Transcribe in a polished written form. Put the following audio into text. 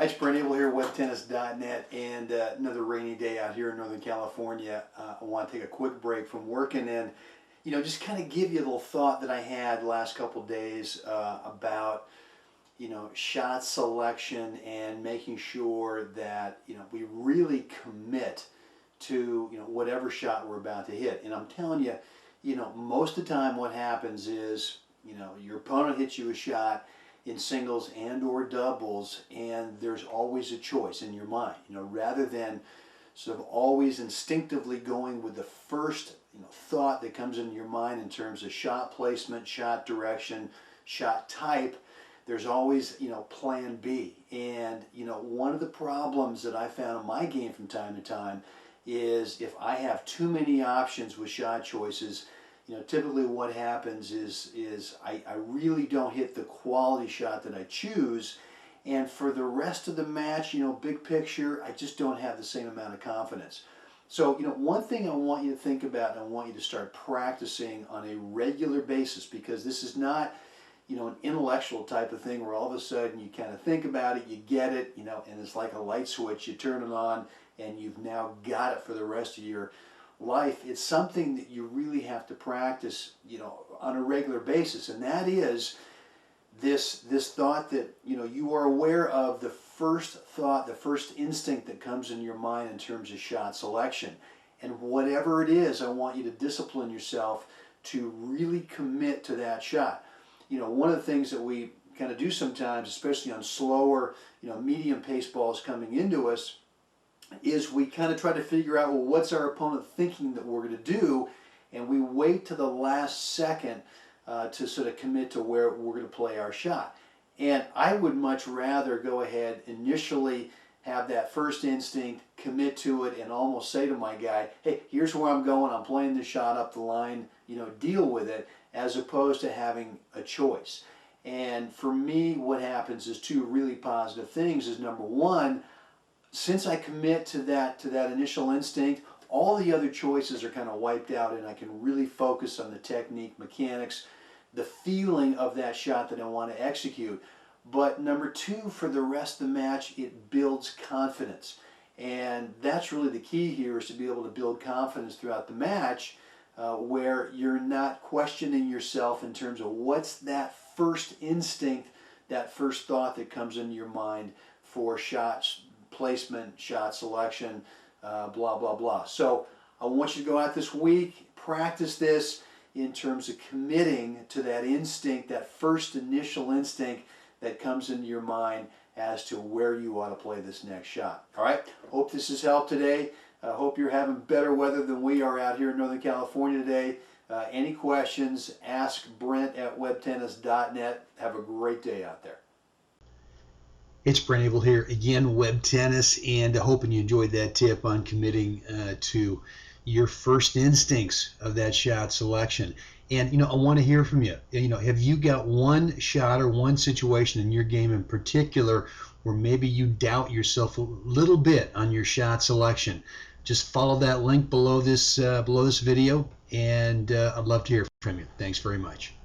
Hi, it's Brent, Abel here, WebTennis.net, and another rainy day out here in Northern California. I want to take a quick break from working and, just kind of give you a little thought that I had the last couple of days about, shot selection and making sure that, we really commit to, whatever shot we're about to hit. And I'm telling you, most of the time what happens is, your opponent hits you a shot in singles and or doubles, and there's always a choice in your mind, rather than sort of always instinctively going with the first thought that comes into your mind in terms of shot placement, shot direction, shot type. There's always plan B. And one of the problems that I found in my game from time to time is if I have too many options with shot choices, typically what happens is I really don't hit the quality shot that I choose, and for the rest of the match, big picture, I just don't have the same amount of confidence. So, one thing I want you to think about, and I want you to start practicing on a regular basis, because this is not, an intellectual type of thing where all of a sudden you kind of think about it, you get it, and it's like a light switch, you turn it on, and you've now got it for the rest of your life. It's something that you really have to practice, on a regular basis, and that is this thought that you are aware of the first thought, the first instinct that comes in your mind in terms of shot selection. And whatever it is, I want you to discipline yourself to really commit to that shot. One of the things that we kind of do sometimes, especially on slower, medium pace balls coming into us, is we kind of try to figure out, well, what's our opponent thinking that we're going to do, and we wait to the last second to sort of commit to where we're going to play our shot. And I would much rather go ahead, initially have that first instinct, commit to it, and almost say to my guy, hey, here's where I'm going, I'm playing this shot up the line, deal with it, as opposed to having a choice. And for me, what happens is two really positive things. Is number one, since I commit to that initial instinct, all the other choices are kind of wiped out, and I can really focus on the technique, mechanics, the feeling of that shot that I want to execute. But number two, for the rest of the match, it builds confidence. And that's really the key here, is to be able to build confidence throughout the match, where you're not questioning yourself in terms of what's that first instinct, that first thought that comes into your mind for shots placement, shot selection, blah, blah, blah. So I want you to go out this week, practice this in terms of committing to that instinct, that first initial instinct that comes into your mind as to where you ought to play this next shot. All right? Hope this has helped today. Hope you're having better weather than we are out here in Northern California today. Any questions, ask Brent at WebTennis.net. Have a great day out there. It's Brent Abel here again, Web Tennis, and hoping you enjoyed that tip on committing to your first instincts of that shot selection. And I want to hear from you. Have you got one shot or one situation in your game in particular where maybe you doubt yourself a little bit on your shot selection? Just follow that link below this video, and I'd love to hear from you. Thanks very much.